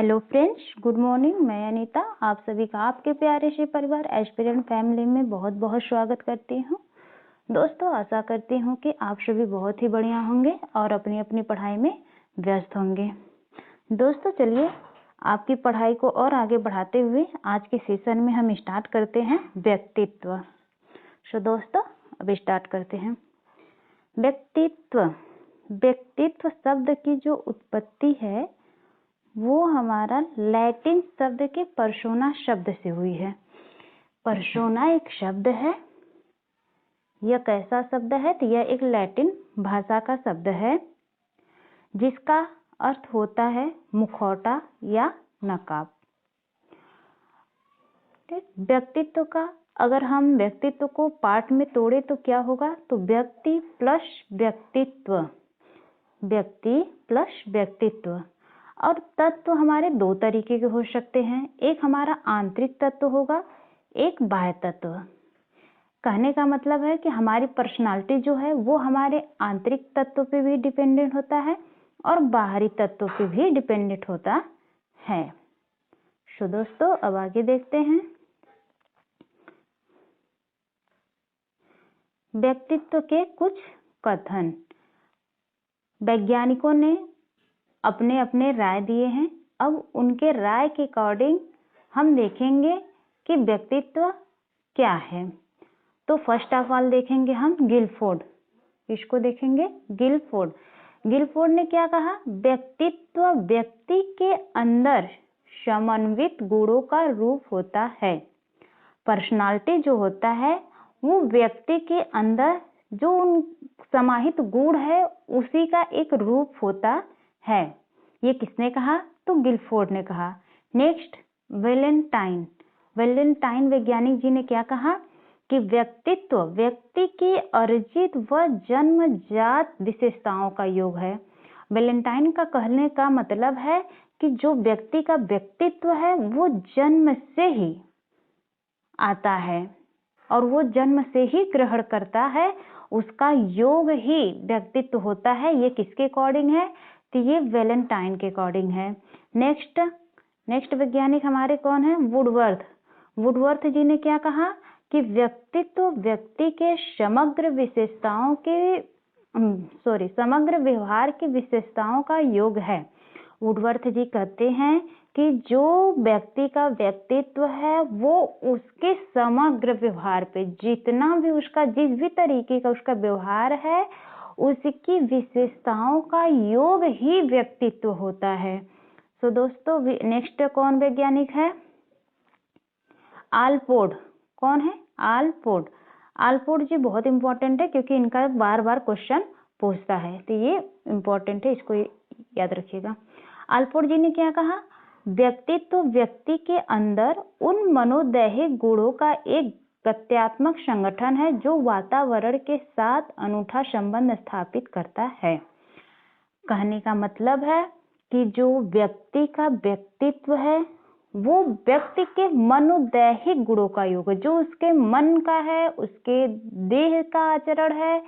Hello friends, good morning. मैं अनीता आप सभी का आपके प्यारे से परिवार एस्पिरेंट फैमिली में बहुत बहुत स्वागत करती हूँ। दोस्तों, आशा करती हूँ कि आप सभी बहुत ही बढ़िया होंगे और अपनी अपनी पढ़ाई में व्यस्त होंगे। दोस्तों, चलिए आपकी पढ़ाई को और आगे बढ़ाते हुए आज के सेशन में हम स्टार्ट करते हैं व्यक्तित्व। दोस्तों, अब स्टार्ट करते हैं। व्यक्तित्व शब्द की जो उत्पत्ति है वो हमारा लैटिन शब्द के पर्सोना शब्द से हुई है। पर्सोना एक शब्द है। यह कैसा शब्द है? तो यह एक लैटिन भाषा का शब्द है जिसका अर्थ होता है मुखौटा या नकाब। व्यक्तित्व का अगर हम व्यक्तित्व को पार्ट में तोड़े तो क्या होगा? तो व्यक्ति प्लस व्यक्तित्व, व्यक्ति प्लस व्यक्तित्व। और तत्व हमारे दो तरीके के हो सकते हैं। एक हमारा आंतरिक तत्व होगा, एक बाह्य तत्व। कहने का मतलब है कि हमारी पर्सनालिटी जो है वो हमारे आंतरिक तत्व पे भी डिपेंडेंट होता है और बाहरी तत्व पे भी डिपेंडेंट होता है। सो दोस्तों, अब आगे देखते हैं। व्यक्तित्व के कुछ कथन। वैज्ञानिकों ने अपने अपने राय दिए हैं। अब उनके राय के अकॉर्डिंग हम देखेंगे कि व्यक्तित्व क्या है। तो फर्स्ट ऑफ ऑल देखेंगे हम गिलफोर्ड। इसको देखेंगे गिलफोर्ड ने क्या कहा? व्यक्तित्व व्यक्ति के अंदर समन्वित गुणों का रूप होता है। पर्सनालिटी जो होता है वो व्यक्ति के अंदर जो उन समाहित गुण है उसी का एक रूप होता है। ये किसने कहा? तो गिलफोर्ड ने कहा। नेक्स्ट, वेलेंटाइन वैज्ञानिक जी ने क्या कहा कि व्यक्तित्व व्यक्ति की अर्जित व जन्मजात विशेषताओं का योग है। वेलेंटाइन का कहने का मतलब है कि जो व्यक्ति का व्यक्तित्व है वो जन्म से ही आता है और वो जन्म से ही ग्रहण करता है, उसका योग ही व्यक्तित्व होता है। ये किसके अकॉर्डिंग है? तो ये वेलेंटाइन के अकॉर्डिंग है। नेक्स्ट वैज्ञानिक हमारे कौन है? वुडवर्थ जी ने क्या कहा कि व्यक्तित्व व्यक्ति के समग्र व्यवहार की विशेषताओं का योग है। वुडवर्थ जी कहते हैं कि जो व्यक्ति का व्यक्तित्व है वो उसके समग्र व्यवहार पे जितना भी उसका जिस भी तरीके का उसका व्यवहार है उसकी विशेषताओं का योग ही व्यक्तित्व होता है। सो दोस्तों, नेक्स्ट कौन वैज्ञानिक है? आलपोर्ट। कौन है? आलपोर्ट जी बहुत इंपॉर्टेंट है क्योंकि इनका बार बार क्वेश्चन पूछता है, तो ये इंपॉर्टेंट है, इसको याद रखिएगा। आलपोर्ट जी ने क्या कहा? व्यक्तित्व व्यक्ति के अंदर उन मनोदैहिक गुणों का एक गत्यात्मक संगठन है जो वातावरण के साथ अनूठा संबंध स्थापित करता है। कहने का मतलब है कि जो व्यक्ति का व्यक्तित्व है वो व्यक्ति के मनोदैहिक गुणों का योग है। जो उसके मन का है, उसके देह का आचरण है,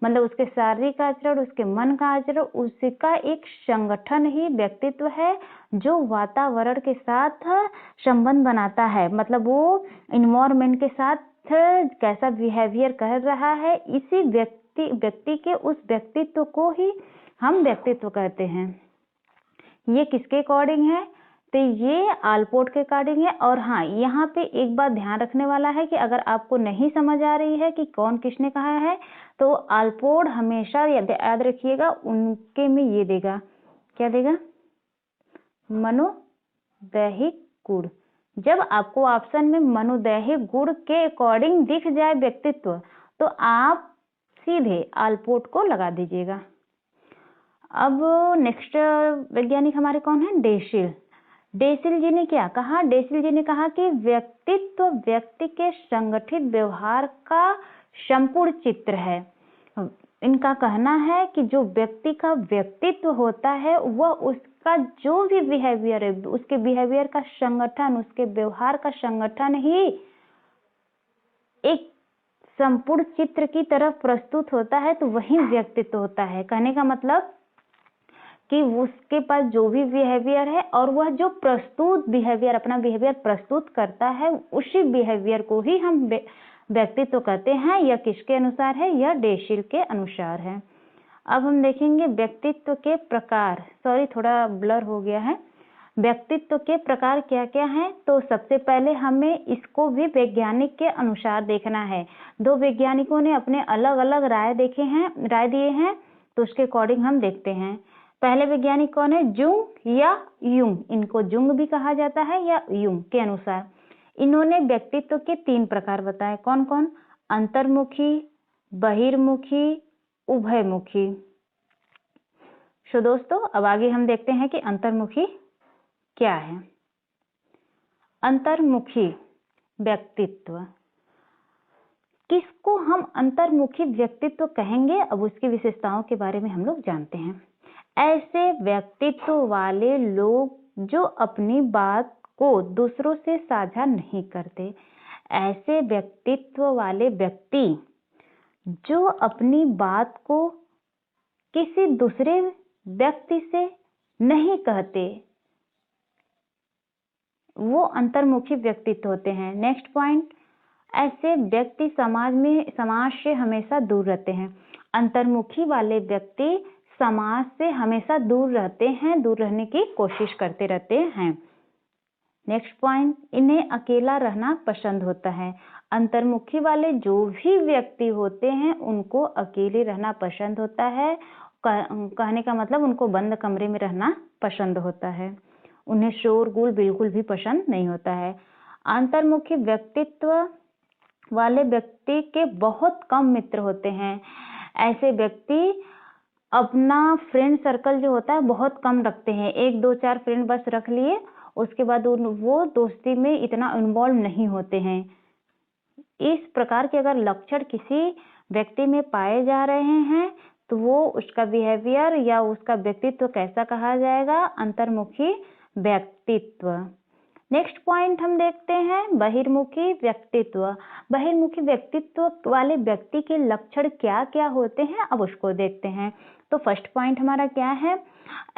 मतलब उसके शारीरिक आचरण, उसके मन का आचरण, उसका एक संगठन ही व्यक्तित्व है जो वातावरण के साथ संबंध बनाता है। मतलब वो इन्वायरमेंट के साथ कैसा बिहेवियर कर रहा है, इसी व्यक्ति के उस व्यक्तित्व को ही हम व्यक्तित्व कहते हैं। ये किसके अकॉर्डिंग है? तो ये आलपोर्ट के अकॉर्डिंग है। और हाँ, यहाँ पे एक बात ध्यान रखने वाला है कि अगर आपको नहीं समझ आ रही है कि कौन किसने कहा है तो आलपोर्ट हमेशा याद रखिएगा, उनके में ये देगा, क्या देगा? मनोदैहिक गुण। जब आपको ऑप्शन में मनोदैहिक गुण के अकॉर्डिंग दिख जाए व्यक्तित्व तो आप सीधे आलपोर्ट को लगा दीजिएगा। अब नेक्स्ट वैज्ञानिक हमारे कौन है? डेसिल जी ने क्या कहा? डेसिल जी ने कहा कि व्यक्तित्व व्यक्ति के संगठित व्यवहार का संपूर्ण चित्र है। इनका कहना है कि जो व्यक्ति का व्यक्तित्व होता है वह उसका जो भी बिहेवियर है, उसके बिहेवियर का संगठन, उसके व्यवहार का संगठन ही एक संपूर्ण चित्र की तरफ प्रस्तुत होता है, तो वही व्यक्तित्व होता है। कहने का मतलब कि उसके पास जो भी बिहेवियर है और वह जो प्रस्तुत बिहेवियर, अपना बिहेवियर प्रस्तुत करता है, उसी बिहेवियर को ही हम व्यक्तित्व कहते हैं। यह किसके अनुसार है? यह डेशिल के अनुसार है। अब हम देखेंगे व्यक्तित्व के प्रकार। सॉरी, थोड़ा ब्लर हो गया है। व्यक्तित्व के प्रकार क्या क्या हैं? तो सबसे पहले हमें इसको भी वैज्ञानिक के अनुसार देखना है। दो वैज्ञानिकों ने अपने अलग अलग राय दिए हैं, तो उसके अकॉर्डिंग हम देखते हैं। पहले वैज्ञानिक कौन है? जुंग या युंग। इनको जुंग भी कहा जाता है या युंग के अनुसार इन्होंने व्यक्तित्व के 3 प्रकार बताए। कौन कौन? अंतर्मुखी, बहिर्मुखी, उभयमुखी। सो दोस्तों, अब आगे हम देखते हैं कि अंतर्मुखी क्या है। अंतर्मुखी व्यक्तित्व, किसको हम अंतर्मुखी व्यक्तित्व कहेंगे? अब उसकी विशेषताओं के बारे में हम लोग जानते हैं। ऐसे व्यक्तित्व वाले लोग जो अपनी बात को दूसरों से साझा नहीं करते। ऐसे व्यक्तित्व वाले व्यक्ति जो अपनी बात को किसी दूसरे व्यक्ति से नहीं कहते, वो अंतर्मुखी व्यक्तित्व होते हैं। नेक्स्ट पॉइंट, ऐसे व्यक्ति समाज से हमेशा दूर रहते हैं। अंतर्मुखी वाले व्यक्ति समाज से हमेशा दूर रहते हैं, दूर रहने की कोशिश करते रहते हैं। नेक्स्ट पॉइंट, इन्हें अकेला रहना पसंद होता है। अंतर्मुखी वाले जो भी व्यक्ति होते हैं उनको अकेले रहना पसंद होता है। कहने का मतलब उनको बंद कमरे में रहना पसंद होता है। उन्हें शोरगुल बिल्कुल भी पसंद नहीं होता है। अंतर्मुखी व्यक्तित्व वाले व्यक्ति के बहुत कम मित्र होते हैं। ऐसे व्यक्ति अपना फ्रेंड सर्कल जो होता है बहुत कम रखते हैं। 1 2 4 फ्रेंड बस रख लिए, उसके बाद वो दोस्ती में इतना इन्वॉल्व नहीं होते हैं। इस प्रकार के अगर लक्षण किसी व्यक्ति में पाए जा रहे हैं तो वो उसका बिहेवियर या उसका व्यक्तित्व कैसा कहा जाएगा? अंतर्मुखी व्यक्तित्व। नेक्स्ट पॉइंट हम देखते हैं बहिर्मुखी व्यक्तित्व। बहिर्मुखी व्यक्तित्व वाले व्यक्ति के लक्षण क्या क्या होते हैं, अब उसको देखते हैं। तो फर्स्ट पॉइंट हमारा क्या है?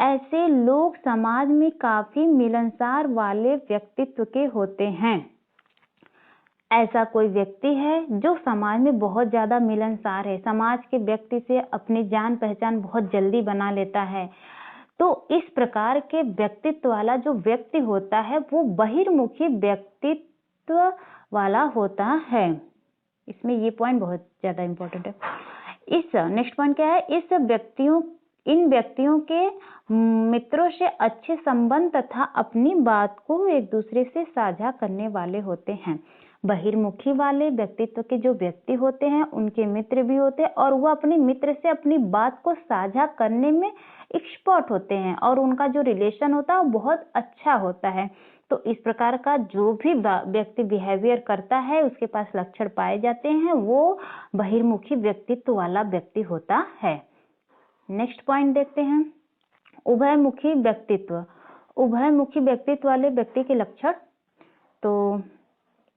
ऐसे लोग समाज में काफी मिलनसार वाले व्यक्तित्व के होते हैं। ऐसा कोई व्यक्ति है जो समाज में बहुत ज्यादा मिलनसार है, समाज के व्यक्ति से अपनी जान पहचान बहुत जल्दी बना लेता है। तो इस प्रकार के व्यक्तित्व वाला जो व्यक्ति होता है वो बहिर्मुखी व्यक्तित्व वाला होता है। इसमें ये पॉइंट बहुत ज्यादा इंपॉर्टेंट है। इस नेक्स्ट पॉइंट क्या है? इन व्यक्तियों के मित्रों से अच्छे संबंध तथा अपनी बात को एक दूसरे से साझा करने वाले होते हैं। बहिर्मुखी वाले व्यक्तित्व के जो व्यक्ति होते हैं उनके मित्र भी होते हैं और वो अपने मित्र से अपनी बात को साझा करने में एक्सपर्ट होते हैं और उनका जो रिलेशन होता है वो बहुत अच्छा होता है। तो इस प्रकार का जो भी व्यक्ति बिहेवियर करता है उसके पास लक्षण पाए जाते हैं, वो बहिर्मुखी व्यक्तित्व वाला व्यक्ति होता है। नेक्स्ट पॉइंट देखते हैं उभयमुखी व्यक्तित्व। उभयमुखी व्यक्तित्व वाले व्यक्ति के लक्षण। तो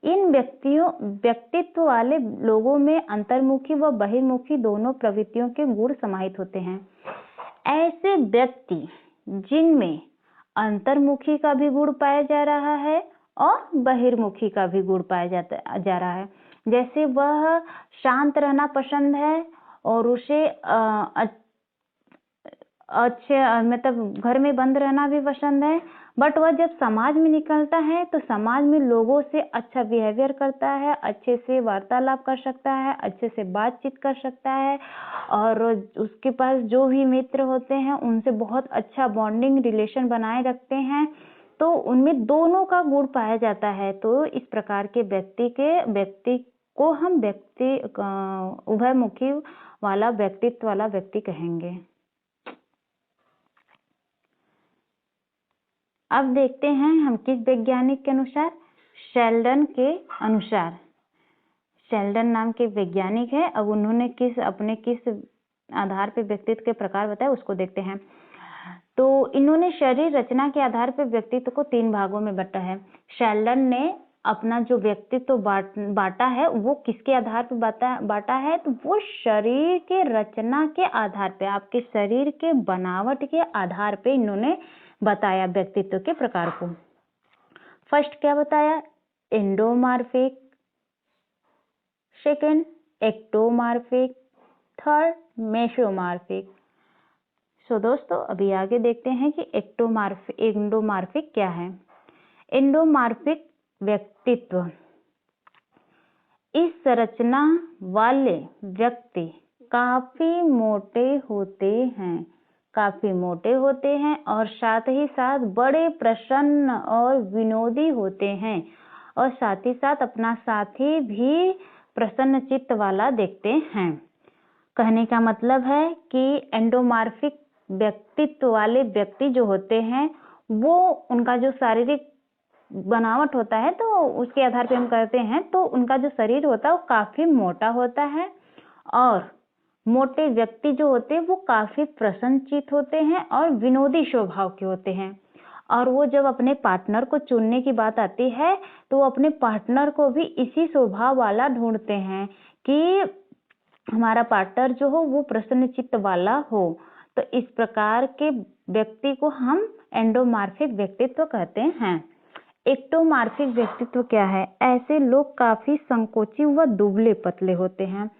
इन व्यक्तित्व वाले लोगों में अंतर्मुखी व बहिर्मुखी दोनों प्रवृत्तियों के गुण समाहित होते हैं। ऐसे व्यक्ति जिनमें अंतर्मुखी का भी गुण पाया जा रहा है और बहिर्मुखी का भी गुण पाया जा रहा है। जैसे वह शांत रहना पसंद है और उसे मतलब घर में बंद रहना भी पसंद है, बट वह जब समाज में निकलता है तो समाज में लोगों से अच्छा बिहेवियर करता है, अच्छे से वार्तालाप कर सकता है, अच्छे से बातचीत कर सकता है और उसके पास जो भी मित्र होते हैं उनसे बहुत अच्छा बॉन्डिंग रिलेशन बनाए रखते हैं। तो उनमें दोनों का गुण पाया जाता है। तो इस प्रकार के व्यक्ति को हम उभयमुखी वाला व्यक्तित्व वाला व्यक्ति कहेंगे। अब देखते हैं हम किस वैज्ञानिक के अनुसार? शेल्डन के अनुसार। शेल्डन नाम के वैज्ञानिक है। अब उन्होंने किस आधार पे व्यक्तित्व के प्रकार बताए उसको देखते हैं। तो इन्होंने शरीर रचना के आधार पर व्यक्तित्व को 3 भागों में बांटा है। शेल्डन ने अपना जो व्यक्तित्व बांटा है वो किसके आधार पर बांटा है, तो वो शरीर के रचना के आधार पे, आपके शरीर के बनावट के आधार पे इन्होंने बताया व्यक्तित्व के प्रकार को। फर्स्ट क्या बताया, endomorphic, second ectomorphic, third mesomorphic. So दोस्तों अभी आगे देखते हैं कि एंडोमॉर्फिक क्या है। एंडोमॉर्फिक व्यक्तित्व, इस संरचना वाले व्यक्ति काफी मोटे होते हैं और साथ ही साथ बड़े प्रसन्न और विनोदी होते हैं और साथ ही साथ अपना साथी भी प्रसन्न चित्त वाला देखते हैं। कहने का मतलब है कि एंडोमॉर्फिक व्यक्तित्व वाले व्यक्ति जो होते हैं वो उनका जो शारीरिक बनावट होता है तो उसके आधार पे हम कहते हैं, तो उनका जो शरीर होता है वो काफी मोटा होता है और मोटे व्यक्ति जो होते हैं वो काफी प्रसन्नचित्त होते हैं और विनोदी स्वभाव के होते हैं। और वो जब अपने पार्टनर को चुनने की बात आती है तो वो अपने पार्टनर को भी इसी स्वभाव वाला ढूंढते हैं कि हमारा पार्टनर जो हो वो प्रसन्नचित्त वाला हो। तो इस प्रकार के व्यक्ति को हम एंडोमॉर्फिक व्यक्तित्व कहते हैं। एक्टोमॉर्फिक व्यक्तित्व क्या है, ऐसे लोग काफी संकोची व दुबले पतले होते हैं।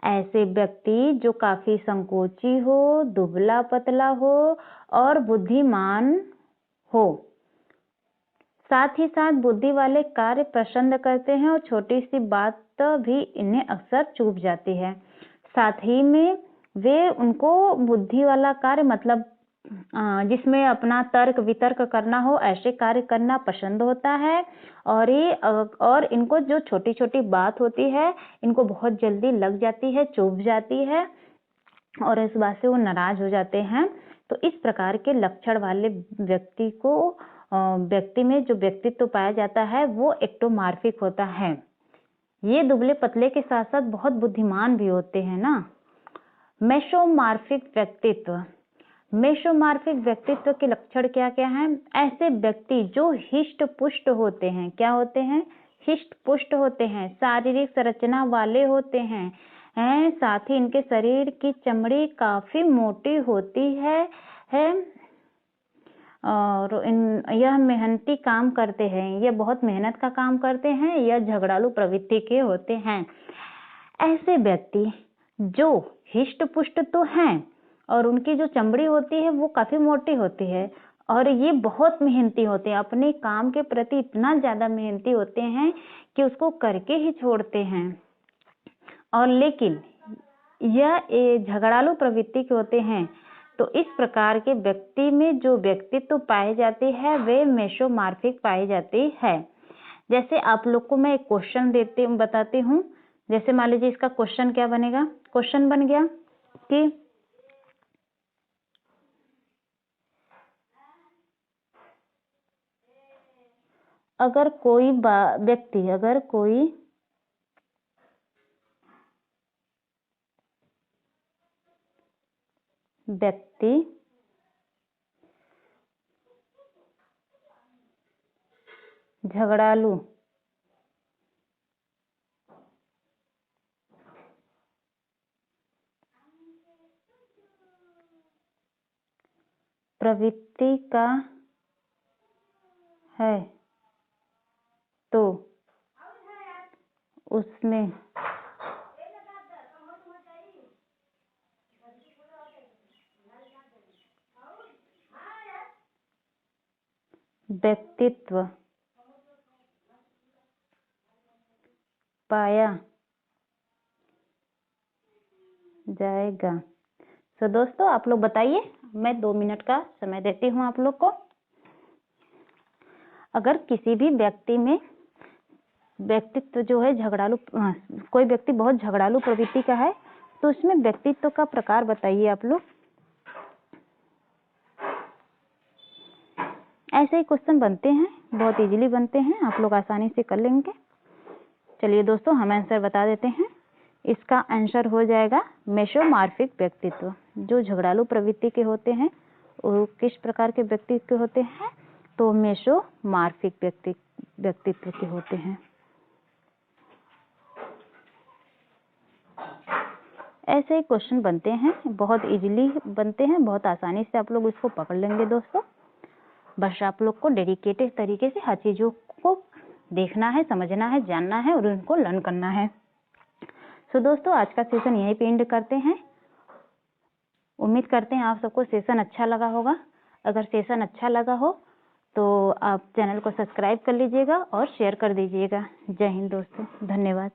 ऐसे व्यक्ति जो काफी संकोची हो, दुबला पतला हो और बुद्धिमान हो, साथ ही साथ बुद्धि वाले कार्य पसंद करते हैं और छोटी सी बात भी इन्हें अक्सर चुभ जाती है। साथ ही में वे उनको बुद्धि वाला कार्य मतलब जिसमें अपना तर्क वितर्क करना हो, ऐसे कार्य करना पसंद होता है और इनको जो छोटी छोटी बात होती है इनको बहुत जल्दी लग जाती है, चुभ जाती है और इस बात से वो नाराज हो जाते हैं। तो इस प्रकार के लक्षण वाले व्यक्ति में जो व्यक्तित्व पाया जाता है वो एक्टोमॉर्फिक होता है। ये दुबले पतले के साथ साथ बहुत बुद्धिमान भी होते हैं ना। मेसोमॉर्फिक व्यक्तित्व, मेसोमॉर्फिक व्यक्तित्व के लक्षण क्या क्या हैं? ऐसे व्यक्ति जो हिष्ट पुष्ट होते हैं, क्या होते हैं? हिष्ट पुष्ट होते हैं, शारीरिक संरचना वाले होते हैं, साथ ही इनके शरीर की चमड़ी काफी मोटी होती है और यह मेहनती काम करते हैं, यह बहुत मेहनत का काम करते हैं, यह झगड़ालू प्रवृत्ति के होते हैं। ऐसे व्यक्ति जो हिष्ट पुष्ट तो हैं और उनकी जो चमड़ी होती है वो काफी मोटी होती है और ये बहुत मेहनती होते हैं, अपने काम के प्रति इतना ज्यादा मेहनती होते हैं कि उसको करके ही छोड़ते हैं। और लेकिन यह झगड़ालू प्रवृत्ति के होते हैं। तो इस प्रकार के व्यक्ति में जो व्यक्तित्व पाए जाते हैं वे मेसोमॉर्फिक पाई जाती है। जैसे आप लोग को मैं एक क्वेश्चन बताती हूँ। जैसे मान लीजिए इसका क्वेश्चन क्या बनेगा, क्वेश्चन बन गया कि अगर कोई व्यक्ति झगड़ालू प्रवृत्ति का है तो उसमें व्यक्तित्व पाया जाएगा। तो दोस्तों आप लोग बताइए, मैं 2 मिनट का समय देती हूँ आप लोग को। अगर किसी भी व्यक्ति में व्यक्तित्व जो है झगड़ालू, कोई व्यक्ति बहुत झगड़ालू प्रवृत्ति का है तो उसमें व्यक्तित्व का प्रकार बताइए आप लोग। ऐसे ही क्वेश्चन बनते हैं, बहुत इजीली बनते हैं, आप लोग आसानी से कर लेंगे। चलिए दोस्तों हम आंसर बता देते हैं। इसका आंसर हो जाएगा मेसोमॉर्फिक व्यक्तित्व। जो झगड़ालू प्रवृत्ति के होते हैं वो किस प्रकार के व्यक्ति के होते हैं? तो मेसोमॉर्फिक व्यक्ति व्यक्तित्व के होते हैं। ऐसे ही क्वेश्चन बनते हैं, बहुत इजीली बनते हैं, बहुत आसानी से आप लोग इसको पकड़ लेंगे दोस्तों। बस आप लोग को डेडिकेटेड तरीके से हर चीज़ों को देखना है, समझना है, जानना है और उनको लर्न करना है। सो दोस्तों, आज का सेशन यहीं पे एंड करते हैं। उम्मीद करते हैं आप सबको सेशन अच्छा लगा होगा। अगर सेशन अच्छा लगा हो तो आप चैनल को सब्सक्राइब कर लीजिएगा और शेयर कर दीजिएगा। जय हिंद दोस्तों, धन्यवाद।